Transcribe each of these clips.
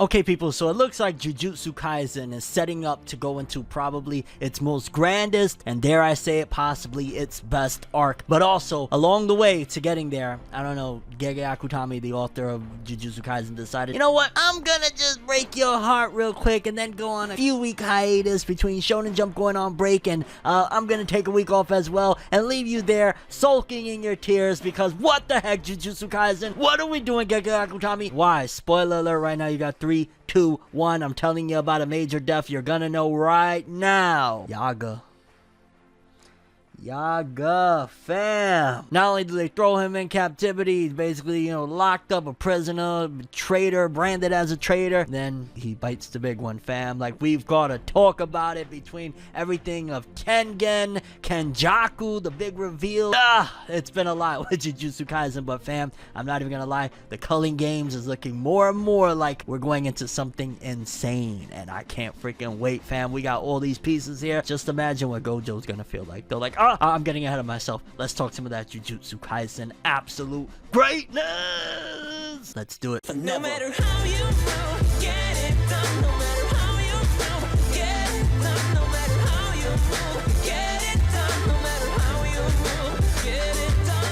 Okay people, so it looks like Jujutsu Kaisen is setting up to go into probably its most grandest, and dare I say it, possibly its best arc. But also, along the way to getting there, I don't know, Kenjaku, the author of Jujutsu Kaisen, decided, you know what, I'm gonna just break your heart real quick and then go on a few week hiatus between Shonen Jump going on break, and I'm gonna take a week off as well and leave you there sulking in your tears because what the heck, Jujutsu Kaisen? What are we doing, Kenjaku? Why? Spoiler alert right now, you got 3, 2, 1. I'm telling you about a major death you're gonna know right now. Yaga, fam. Not only do they throw him in captivity, he's basically, you know, locked up, a prisoner, traitor, branded as a traitor. Then he bites the big one, fam. Like, we've got to talk about it between everything of Tengen, Kenjaku, the big reveal. It's been a lot with Jujutsu Kaisen, but fam, I'm not even gonna lie, the Culling games is looking more and more like we're going into something insane, and I can't freaking wait, fam. We got all these pieces here. Just imagine what Gojo's gonna feel like. They're like, I'm getting ahead of myself. Let's talk some of that Jujutsu Kaisen absolute greatness. Let's do it. No matter how you move, get it done. No matter how you move, get it done. No matter how you move, get it done. No matter how you move, get it done.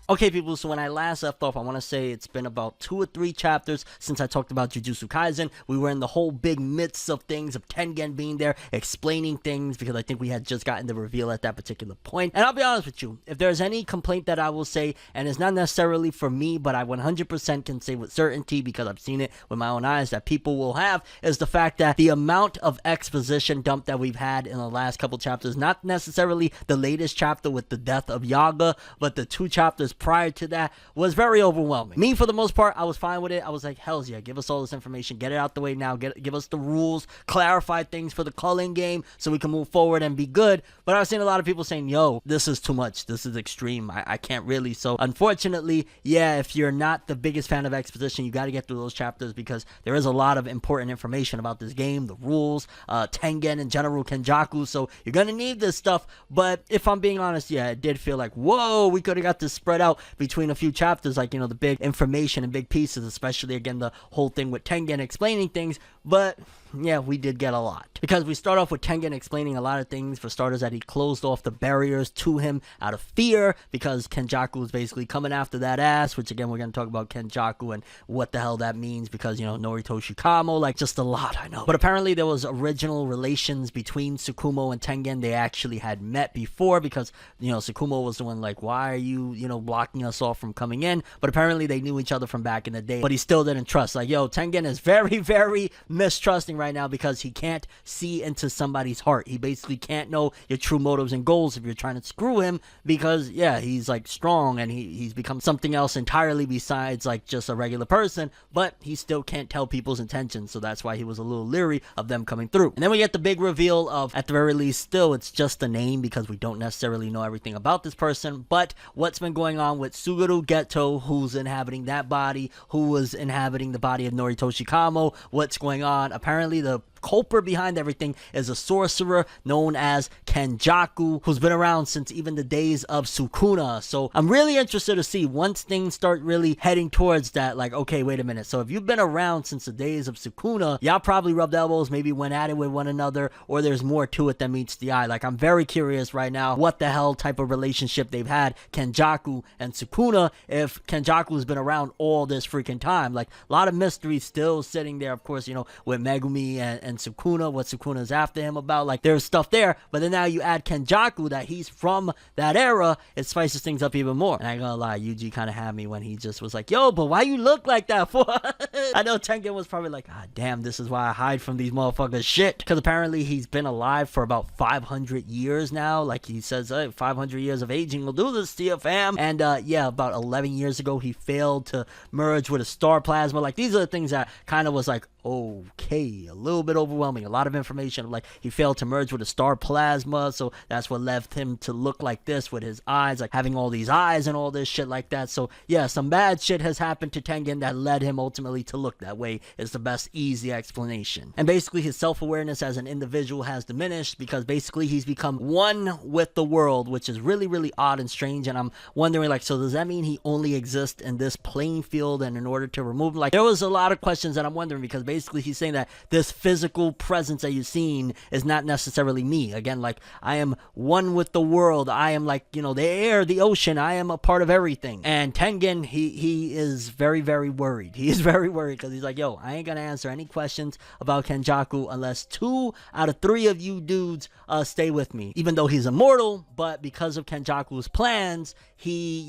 Okay people, so when I last left off, I want to say it's been about 2 or 3 chapters since I talked about Jujutsu Kaisen. We were in the whole big midst of things, of Tengen being there, explaining things, because I think we had just gotten the reveal at that particular point. And I'll be honest with you, if there's any complaint that I will say, and it's not necessarily for me, but I 100% can say with certainty, because I've seen it with my own eyes, that people will have, is the fact that the amount of exposition dump that we've had in the last couple chapters, not necessarily the latest chapter with the death of Yaga, but the 2 chapters prior to that, was very overwhelming. Me, for the most part, I was fine with it. I was like, hells yeah, give us all this information, get it out the way now, give us the rules, clarify things for the Culling game so we can move forward and be good. But I've seen a lot of people saying, yo, this is too much, this is extreme, I can't really. So unfortunately, yeah, if you're not the biggest fan of exposition, you got to get through those chapters, because there is a lot of important information about this game, the rules, Tengen in general, Kenjaku, so you're gonna need this stuff. But if I'm being honest, yeah, it did feel like, whoa, we could have got this spread out between a few chapters, like, you know, the big information and big pieces, especially again the whole thing with Tengen explaining things. But yeah, we did get a lot, because we start off with Tengen explaining a lot of things. For starters, that he closed off the barriers to him out of fear, because Kenjaku was basically coming after that ass, which again, we're going to talk about Kenjaku and what the hell that means, because, you know, Norito Shikamo, like, just a lot, I know. But apparently there was original relations between Tsukumo and Tengen. They actually had met before, because, you know, Tsukumo was the one like, why are you, you know, blocking us off from coming in? But apparently they knew each other from back in the day, but he still didn't trust. Like, yo, Tengen is very, very mistrusting right now, because he can't see into somebody's heart. He basically can't know your true motives and goals if you're trying to screw him, because yeah, he's like strong and he's become something else entirely besides like just a regular person, but he still can't tell people's intentions. So that's why he was a little leery of them coming through. And then we get the big reveal of, at the very least, still it's just a name, because we don't necessarily know everything about this person, but what's been going on with Suguru Geto, who's inhabiting that body, who was inhabiting the body of Norito Shikamo, what's going on. Apparently the culprit behind everything is a sorcerer known as Kenjaku, who's been around since even the days of Sukuna. So I'm really interested to see, once things start really heading towards that, like, okay, wait a minute, so if you've been around since the days of Sukuna, y'all probably rubbed elbows, maybe went at it with one another, or there's more to it than meets the eye. Like, I'm very curious right now what the hell type of relationship they've had, Kenjaku and Sukuna, if Kenjaku's been around all this freaking time. Like, a lot of mystery still sitting there, of course, you know, with Megumi and Sukuna, what Sukuna's after him about. Like, there's stuff there, but then now you add Kenjaku, that he's from that era, it spices things up even more. And I ain't gonna lie, Yuji kind of had me when he just was like, yo, but why you look like that for? I know Tengen was probably like, ah, damn, this is why I hide from these motherfuckers shit, because apparently he's been alive for about 500 years now. Like, he says, hey, 500 years of aging will do this to you, fam. And yeah, about 11 years ago he failed to merge with a star plasma. Like, these are the things that kind of was like, okay, a little bit overwhelming. A lot of information, like he failed to merge with a star plasma, so that's what left him to look like this with his eyes, like having all these eyes and all this shit like that. So yeah, some bad shit has happened to Tengen that led him ultimately to look that way, is the best easy explanation. And basically his self-awareness as an individual has diminished because basically he's become one with the world, which is really, really odd and strange. And I'm wondering, like, so does that mean he only exists in this playing field, and in order to remove him, like, there was a lot of questions that I'm wondering, because basically he's saying that this physical presence that you've seen is not necessarily me. Again, like, I am one with the world. I am, like, you know, the air, the ocean. I am a part of everything. And Tengen, he is very, very worried. He is very worried because he's like, yo, I ain't gonna answer any questions about Kenjaku unless 2 out of 3 of you dudes stay with me. Even though he's immortal, but because of Kenjaku's plans, he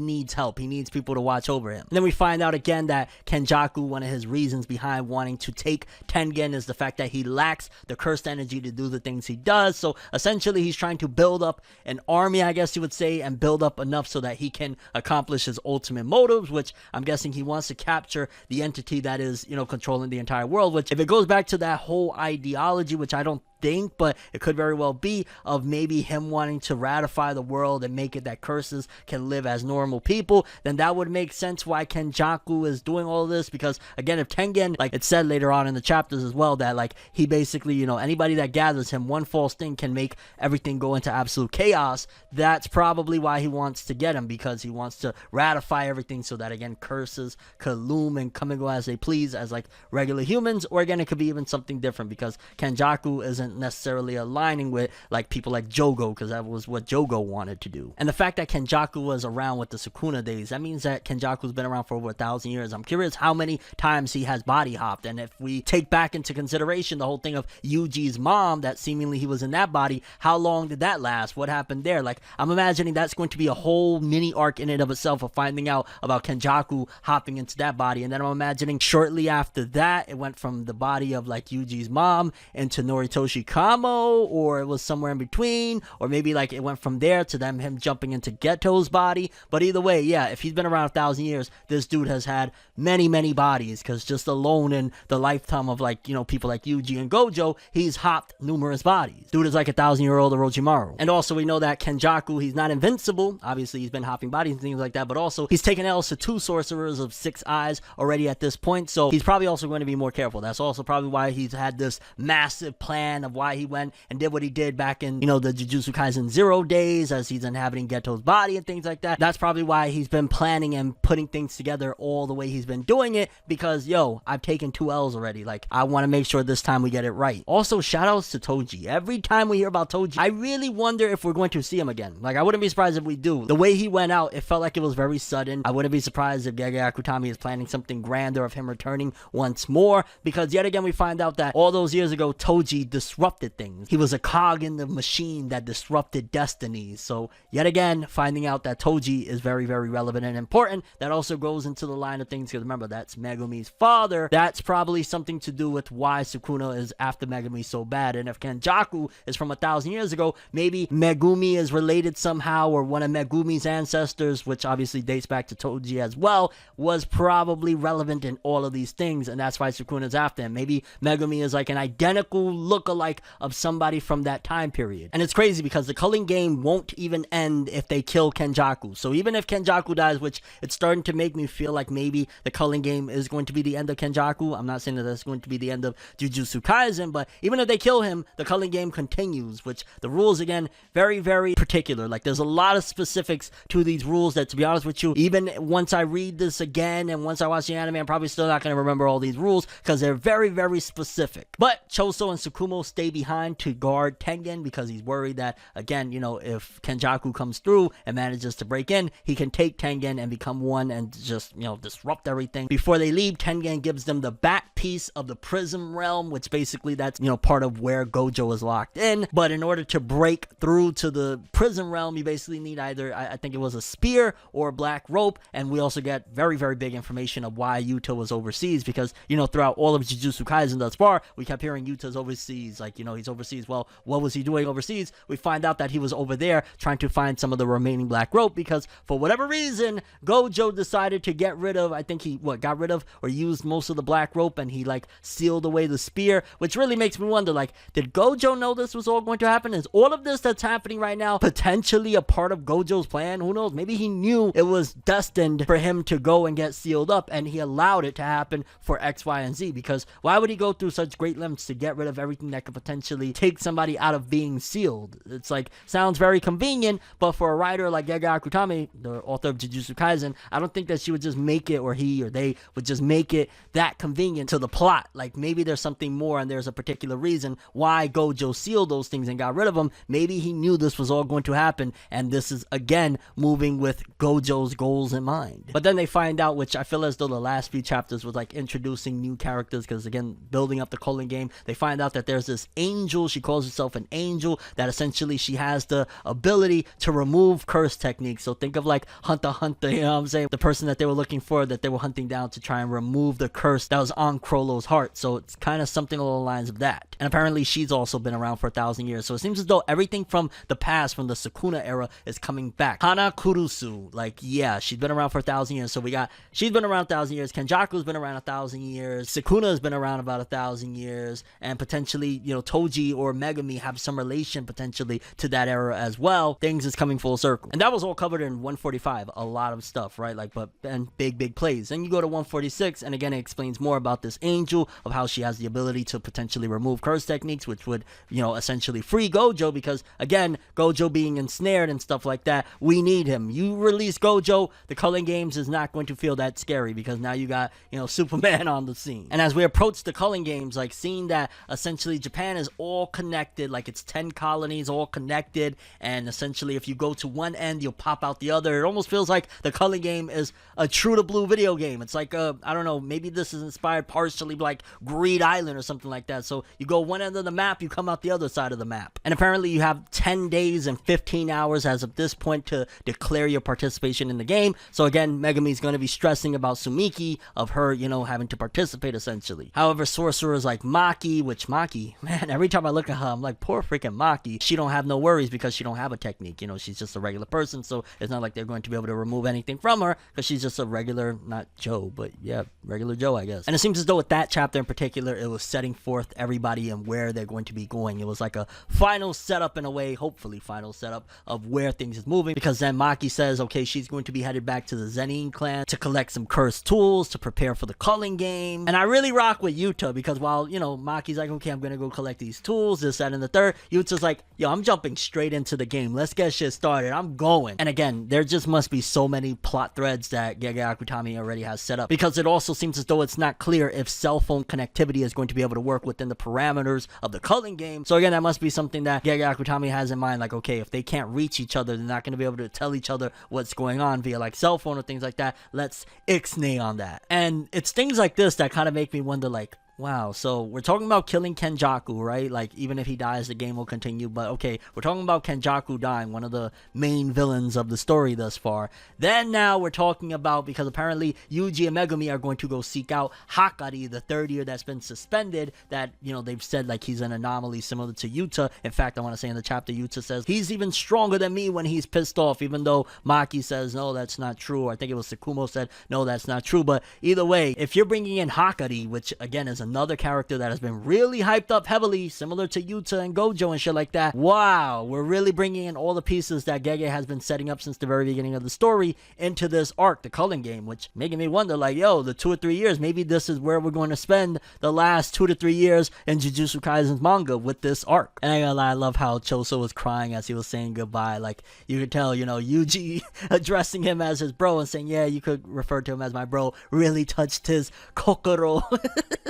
needs help. He needs people to watch over him. And then we find out again that Kenjaku, one of his reasons behind wanting to take Tengen is the fact that he lacks the cursed energy to do the things he does. So essentially he's trying to build up an army, I guess you would say, and build up enough so that he can accomplish his ultimate motives, which I'm guessing he wants to capture the entity that is, you know, controlling the entire world. Which, if it goes back to that whole ideology, which I don't think, but it could very well be, of maybe him wanting to ratify the world and make it that curses can live as normal people, then that would make sense why Kenjaku is doing all this. Because again, if Tengen, like it said later on in the chapters as well, that like he basically, you know, anybody that gathers him, one false thing can make everything go into absolute chaos. That's probably why he wants to get him, because he wants to ratify everything so that again curses could loom and come and go as they please as like regular humans. Or again, it could be even something different, because Kenjaku isn't necessarily aligning with like people like Jogo, because that was what Jogo wanted to do. And the fact that Kenjaku was around with the Sukuna days, that means that Kenjaku's been around for over 1,000 years. I'm curious how many times he has body hopped. And if we take back into consideration the whole thing of Yuji's mom, that seemingly he was in that body, how long did that last? What happened there? Like, I'm imagining that's going to be a whole mini arc in and of itself of finding out about Kenjaku hopping into that body. And then I'm imagining shortly after that, it went from the body of like Yuji's mom into Noritoshi Kamo, or it was somewhere in between, or maybe like it went from there to them him jumping into Geto's body. But either way, yeah, if he's been around 1,000 years, this dude has had many, many bodies, because just alone in the lifetime of like, you know, people like Yuji and Gojo, he's hopped numerous bodies. Dude is like 1,000-year-old Orochimaru. And also we know that Kenjaku, he's not invincible. Obviously he's been hopping bodies and things like that, but also he's taken L's to 2 sorcerers of 6 eyes already at this point, so he's probably also going to be more careful. That's also probably why he's had this massive plan of why he went and did what he did back in, you know, the Jujutsu Kaisen 0 days, as he's inhabiting Geto's body and things like that. That's probably why he's been planning and putting things together all the way he's been doing it, because yo, I've taken 2 L's already. Like, I want to make sure this time we get it right. Also, shout outs to Toji. Every time we hear about Toji, I really wonder if we're going to see him again. Like, I wouldn't be surprised if we do. The way he went out, it felt like it was very sudden. I wouldn't be surprised if Gege Akutami is planning something grander of him returning once more, because yet again we find out that all those years ago Toji disrupted things. He was a cog in the machine that disrupted destinies. So yet again, finding out that Toji is very, very relevant and important. That also goes into the line of things, because remember, that's Megumi's father. That's probably something to do with why Sukuna is after Megumi so bad. And if Kenjaku is from 1,000 years ago, maybe Megumi is related somehow, or one of Megumi's ancestors, which obviously dates back to Toji as well, was probably relevant in all of these things, and that's why Sukuna's after him. Maybe Megumi is like an identical look-alike of somebody from that time period. And it's crazy because the Culling game won't even end if they kill Kenjaku. So even if Kenjaku dies, which it's starting to make me feel like maybe the Culling game is going to be the end of Kenjaku. I'm not saying that that's going to be the end of Jujutsu Kaisen, but even if they kill him, the Culling game continues, which the rules, again, very, very particular. Like, there's a lot of specifics to these rules that, to be honest with you, even once I read this again and once I watch the anime, I'm probably still not going to remember all these rules, because they're very, very specific. But Choso and Tsukumo stay behind to guard Tengen, because he's worried that, again, you know, if Kenjaku comes through and manages to break in, he can take Tengen and become one and just, you know, disrupt everything. Before they leave, Tengen gives them the back piece of the Prism Realm, which basically that's, you know, part of where Gojo is locked in. But in order to break through to the Prism Realm, you basically need either, I think it was a spear or a black rope. And we also get very, very big information of why Yuta was overseas, because, you know, throughout all of Jujutsu Kaisen thus far, we kept hearing Yuta's overseas, like, you know, he's overseas. Well, what was he doing overseas? We find out that he was over there trying to find some of the remaining black rope, because for whatever reason, Gojo decided to get rid of, I think he got rid of or used most of the black rope, and he like sealed away the spear, which really makes me wonder, like, did Gojo know this was all going to happen? Is all of this that's happening right now potentially a part of Gojo's plan? Who knows? Maybe he knew it was destined for him to go and get sealed up, and he allowed it to happen for X, Y, and Z, because why would he go through such great lengths to get rid of everything that could potentially take somebody out of being sealed? It's like, sounds very convenient, but for a writer like Gege Akutami, the author of Jujutsu Kaisen, I don't think that she would just make it, or he or they would just make it that convenient to the plot. Like, maybe there's something more and there's a particular reason why Gojo sealed those things and got rid of them. Maybe he knew this was all going to happen, and this is again moving with Gojo's goals in mind. But then they find out, which I feel as though the last few chapters was like introducing new characters, because again, building up the Culling game, they find out that there's this angel. She calls herself an angel, that essentially she has the ability to remove curse techniques. So think of like Hunter x Hunter, you know what I'm saying? The person that they were looking for, that they were hunting down to try and remove the curse that was on Crollo's heart. So it's kind of something along the lines of that. And apparently she's also been around for 1,000 years. So it seems as though everything from the past, from the Sukuna era, is coming back. Hana Kurusu, like, yeah, she's been around for 1,000 years. So we got, she's been around 1,000 years. Kenjaku's been around 1,000 years. Sukuna has been around about 1,000 years. And potentially, you know, Toji or Megami have some relation potentially to that era as well. Things is coming full circle. And that was all covered in 145. A lot of stuff, right? Like, but, and big plays. Then you go to 146, and again, it explains more about this angel, of how she has the ability to potentially remove curse techniques, which would, you know, essentially free Gojo, because again, Gojo being ensnared and stuff like that, we need him. You release Gojo, the Culling games is not going to feel that scary, because now you got, you know, Superman on the scene. And as we approach the Culling games, like, seeing that essentially Japan is all connected, like it's 10 colonies all connected, and essentially if you go to one end, you'll pop out the other. It almost feels like the Culling game is a True to Blue video game. It's like a, I don't know, maybe this is inspired partially like Greed Island or something like that. So you go one end of the map, you come out the other side of the map. And apparently you have 10 days and 15 hours as of this point to declare your participation in the game. So again, Megami's going to be stressing about Sumiki, of her, you know, having to participate essentially. However, sorcerers like Maki, which Maki, man, every time I look at her, I'm like, poor freaking Maki. She don't have no worries because she don't have a technique. You know, she's just a regular person. So it's not like they're going to be able to remove anything from her, because she's just a regular, not Joe, but yeah, regular Joe, I guess. And it seems as though with that chapter in particular, it was setting forth everybody and where they're going to be going. It was like a final setup in a way, hopefully final setup of where things is moving, because then Maki says, okay, she's going to be headed back to the Zenin clan to collect some cursed tools to prepare for the Culling game. And I really rock with Yuta, because while, you know, Maki's like, okay, I'm gonna go collect these tools, this, that, and the third, Yuta's like, yo, I'm jumping straight into the game. Let's get shit started. I'm going. And again, there just must be so many plot threads that Gege Akutami already has set up, because it also seems as though it's not clear if cell phone connectivity is going to be able to work within the parameters of the Culling game. So again, that must be something that Gege Akutami has in mind, like, okay, if they can't reach each other, they're not going to be able to tell each other what's going on via like cell phone or things like that. Let's ixnay on that. And it's things like this that kind of make me wonder, like, wow, so we're talking about killing Kenjaku, right? Like, even if he dies, the game will continue. But okay, we're talking about Kenjaku dying, one of the main villains of the story thus far. Then now we're talking about, because apparently Yuji and Megumi are going to go seek out Hakari, the third year that's been suspended, that, you know, they've said like he's an anomaly similar to Yuta. In fact, I want to say in the chapter, Yuta says he's even stronger than me when he's pissed off, even though Maki says, no, that's not true. I think it was Tsukumo said, no, that's not true. But either way, if you're bringing in Hakari, which again is another character that has been really hyped up heavily, similar to Yuta and Gojo and shit like that. Wow, we're really bringing in all the pieces that Gege has been setting up since the very beginning of the story into this arc, the Culling game, which making me wonder, like, yo, the 2 or 3 years, maybe this is where we're going to spend the last 2 to 3 years in Jujutsu Kaisen's manga with this arc. And I gotta lie, I love how Choso was crying as he was saying goodbye. Like, you could tell, you know, Yuji addressing him as his bro and saying, yeah, you could refer to him as my bro, really touched his kokoro.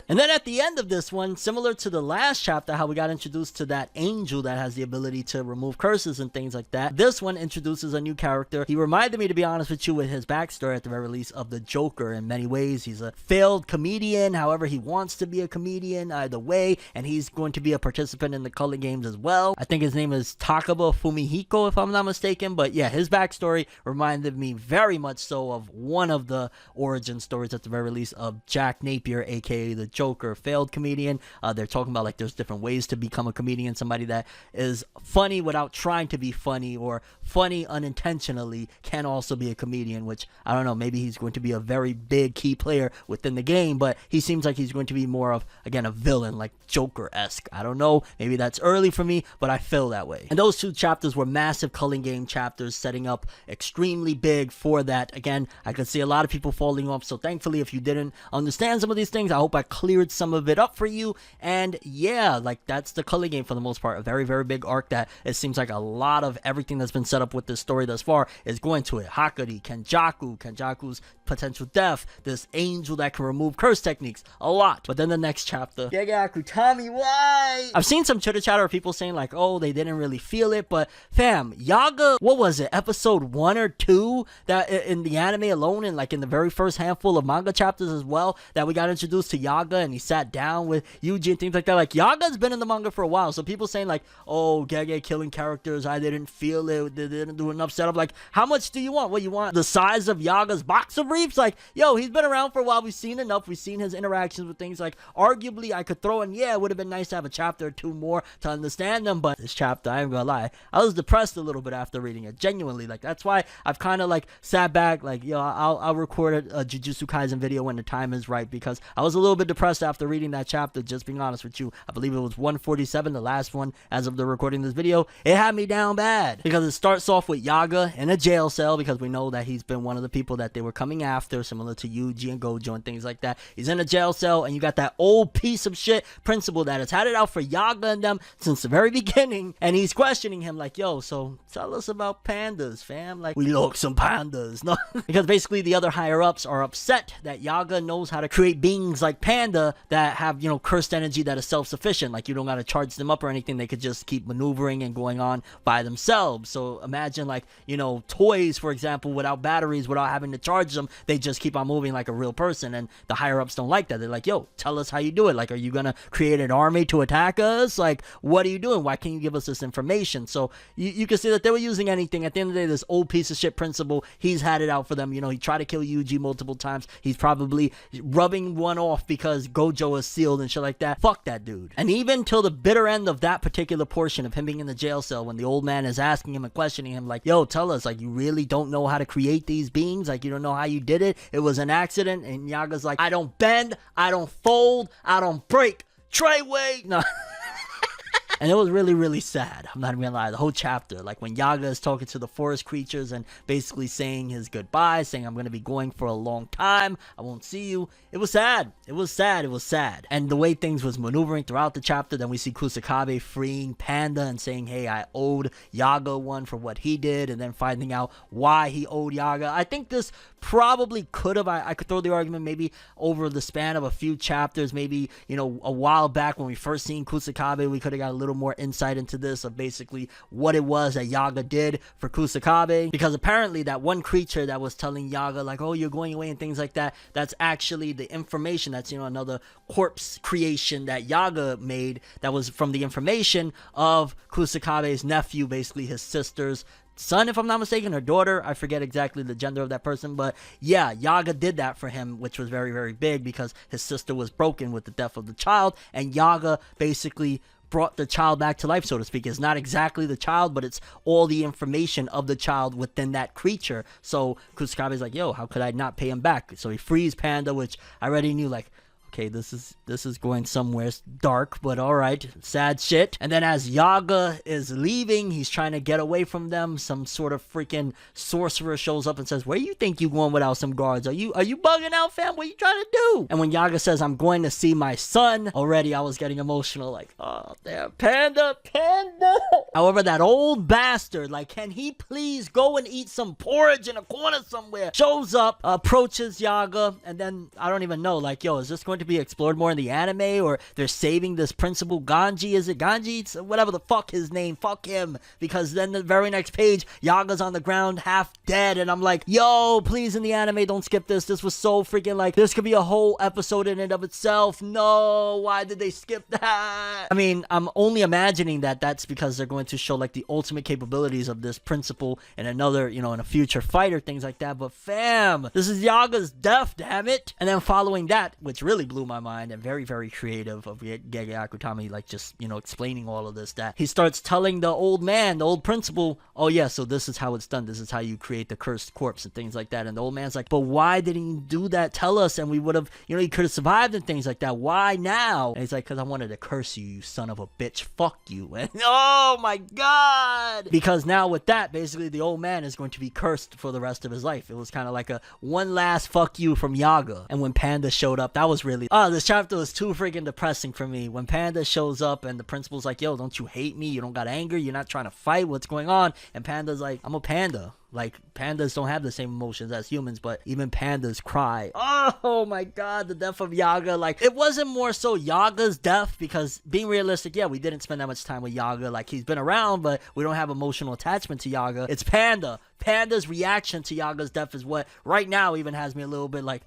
And then at the end of this one, similar to the last chapter, how we got introduced to that angel that has the ability to remove curses and things like that, this one introduces a new character. He reminded me, to be honest with you, with his backstory at the very least, of the Joker in many ways. He's a failed comedian, however he wants to be a comedian either way, and he's going to be a participant in the Culling games as well. I think his name is Takaba Fumihiko, if I'm not mistaken, but yeah, his backstory reminded me very much so of one of the origin stories at the very least of Jack Napier, aka the Joker. mediocre failed comedian. They're talking about like there's different ways to become a comedian, somebody that is funny without trying to be funny, or funny unintentionally can also be a comedian, which I don't know, maybe he's going to be a very big key player within the game, but he seems like he's going to be more of, again, a villain, like Joker-esque. I don't know, maybe that's early for me, but I feel that way. And those two chapters were massive Culling game chapters, setting up extremely big for that. Again, I could see a lot of people falling off, so thankfully, if you didn't understand some of these things, I hope I cleared some of it up for you. And yeah, like that's the Culling game for the most part, a very, very big arc that it seems like a lot of everything that's been set up with this story thus far is going to it. Hakari, Kenjaku's potential death, this angel that can remove curse techniques, a lot. But then the next chapter, Kenjaku, tell me why. I've seen some chitter chatter of people saying like, oh, they didn't really feel it, but fam, Yaga, what was it, episode 1 or 2 that in the anime alone, and like in the very first handful of manga chapters as well, that we got introduced to Yaga and he sat down with Yuji and things like that. Like Yaga's been in the manga for a while, so people saying like, oh, Gege killing characters, I didn't feel it, they didn't do enough setup. Like, how much do you want? What, you want the size of Yaga's box of briefs? Like, yo, he's been around for a while, we've seen enough, we've seen his interactions with things. Like, arguably I could throw in, yeah, it would have been nice to have a chapter or 2 more to understand them, but this chapter, I ain't gonna lie, I was depressed a little bit after reading it, genuinely. Like, that's why I've kind of like sat back, like, yo, I'll record a Jujutsu Kaisen video when the time is right, because I was a little bit depressed after reading that chapter, just being honest with you. I believe it was 147, the last one as of the recording of this video. It had me down bad, because it starts off with Yaga in a jail cell, because we know that he's been one of the people that they were coming after, similar to Yuji and Gojo and things like that. He's in a jail cell, and you got that old piece of shit principal that has had it out for Yaga and them since the very beginning, and he's questioning him like, yo, so tell us about pandas, fam. Like, we look some pandas. No, because basically the other higher ups are upset that Yaga knows how to create beings like Panda that have, you know, cursed energy that is self-sufficient. Like, you don't gotta charge them up or anything, they could just keep maneuvering and going on by themselves. So imagine, like, you know, toys, for example, without batteries, without having to charge them, they just keep on moving like a real person. And the higher ups don't like that. They're like, yo, tell us how you do it. Like, are you gonna create an army to attack us? Like, what are you doing? Why can't you give us this information? So you can see that they were using anything. At the end of the day, this old piece of shit principal, he's had it out for them. You know, he tried to kill Yuji multiple times. He's probably rubbing one off because Gojo is sealed and shit like that. Fuck that dude. And even till the bitter end of that particular portion of him being in the jail cell, when the old man is asking him and questioning him like, yo, tell us, like, you really don't know how to create these beings? Like, you don't know how you did it? It was an accident? And Yaga's like, I don't bend, I don't fold, I don't break. Treyway. No. And it was really, really sad. I'm not even gonna lie. The whole chapter, like when Yaga is talking to the forest creatures and basically saying his goodbyes, saying I'm gonna be going for a long time, I won't see you. It was sad. It was sad. It was sad. And the way things was maneuvering throughout the chapter, then we see Kusakabe freeing Panda and saying, hey, I owed Yaga one for what he did, and then finding out why he owed Yaga. I think this probably could have, I could throw the argument maybe over the span of a few chapters, maybe, you know, a while back when we first seen Kusakabe, we could have got a little more insight into this of basically what it was that Yaga did for Kusakabe, because apparently that one creature that was telling Yaga like, oh, you're going away and things like that, that's actually the information. That's, you know, another corpse creation that Yaga made that was from the information of Kusakabe's nephew, basically his sister's son, if I'm not mistaken, or daughter. I forget exactly the gender of that person, but yeah, Yaga did that for him, which was very, very big because his sister was broken with the death of the child, and Yaga basically brought the child back to life, so to speak. It's not exactly the child, but it's all the information of the child within that creature. So Kusakabe's like, yo, how could I not pay him back? So he frees Panda, which I already knew, like, okay, this is going somewhere dark, but alright, sad shit. And then as Yaga is leaving, he's trying to get away from them, some sort of freaking sorcerer shows up and says, where you think you going without some guards? Are you bugging out, fam? What are you trying to do? And when Yaga says, I'm going to see my son, already I was getting emotional, like, oh, damn, Panda. However, that old bastard, like, can he please go and eat some porridge in a corner somewhere? Shows up, approaches Yaga, and then, I don't even know, like, yo, is this going to be explored more in the anime, or they're saving this principal Ganji? Is it Ganji? It's whatever the fuck his name, fuck him, because then the very next page Yaga's on the ground half dead, and I'm like, yo, please, in the anime, don't skip this. This was so freaking, like, this could be a whole episode in and of itself. No, why did they skip that? I mean, I'm only imagining that that's because they're going to show like the ultimate capabilities of this principal in another, you know, in a future fight or things like that. But fam, this is Yaga's death, damn it. And then following that, which really blew my mind and very, very creative of Gege Akutami, like just, you know, explaining all of this, that he starts telling the old man, the old principal, oh yeah, so this is how it's done. This is how you create the cursed corpse and things like that. And the old man's like, but why didn't you do that? Tell us and we would have, you know, you could have survived and things like that. Why now? And he's like, because I wanted to curse you, you son of a bitch. Fuck you. And oh my God. Because now with that, basically the old man is going to be cursed for the rest of his life. It was kind of like a one last fuck you from Yaga. And when Panda showed up, that was really, this chapter was too freaking depressing for me. When Panda shows up and the principal's like, yo, don't you hate me? You don't got anger? You're not trying to fight? What's going on? And Panda's like, I'm a panda. Like, pandas don't have the same emotions as humans, but even pandas cry. Oh my God, the death of Yaga. Like, it wasn't more so Yaga's death, because being realistic, yeah, we didn't spend that much time with Yaga. Like, he's been around, but we don't have emotional attachment to Yaga. It's Panda. Panda's reaction to Yaga's death is what right now even has me a little bit like,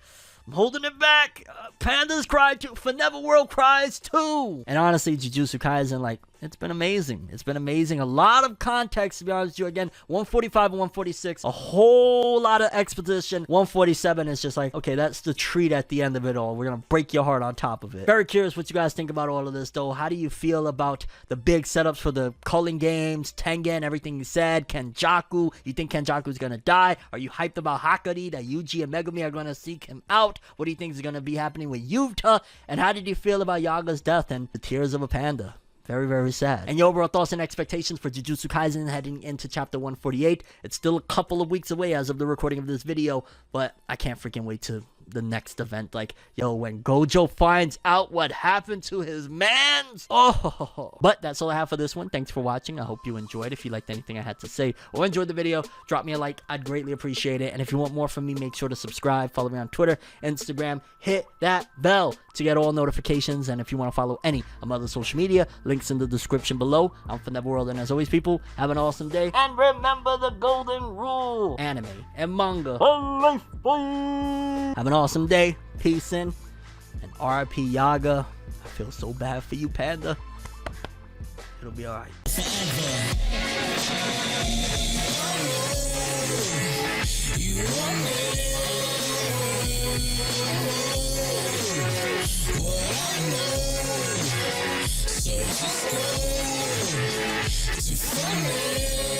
I'm holding it back. Pandas cry too. ForneverWorld cries too. And honestly, Jujutsu Kaisen, like, it's been amazing. It's been amazing. A lot of context, to be honest with you. Again, 145 and 146, a whole lot of exposition. 147 is just like, okay, that's the treat at the end of it all. We're going to break your heart on top of it. Very curious what you guys think about all of this, though. How do you feel about the big setups for the Culling games, Tengen, everything you said, Kenjaku? You think Kenjaku's going to die? Are you hyped about Hakari, that Yuji and Megumi are going to seek him out? What do you think is going to be happening with Yuta? And how did you feel about Yaga's death and the tears of a panda? Very, very sad. And your overall thoughts and expectations for Jujutsu Kaisen heading into chapter 148. It's still a couple of weeks away as of the recording of this video, but I can't freaking wait to the next event. Like, yo, when Gojo finds out what happened to his mans. Oh, but that's all I have for this one. Thanks for watching. I hope you enjoyed. If you liked anything I had to say or enjoyed the video, drop me a like. I'd greatly appreciate it. And if you want more from me, make sure to subscribe, follow me on Twitter, Instagram, hit that bell to get all notifications. And if you want to follow any of my other social media, links in the description below. I'm ForneverWorld, and as always, people, have an awesome day. And remember the golden rule: anime and manga for life, boy. Have an awesome day. Peace in. And RIP Yaga. I feel so bad for you, Panda. It'll be alright. So just go to find me.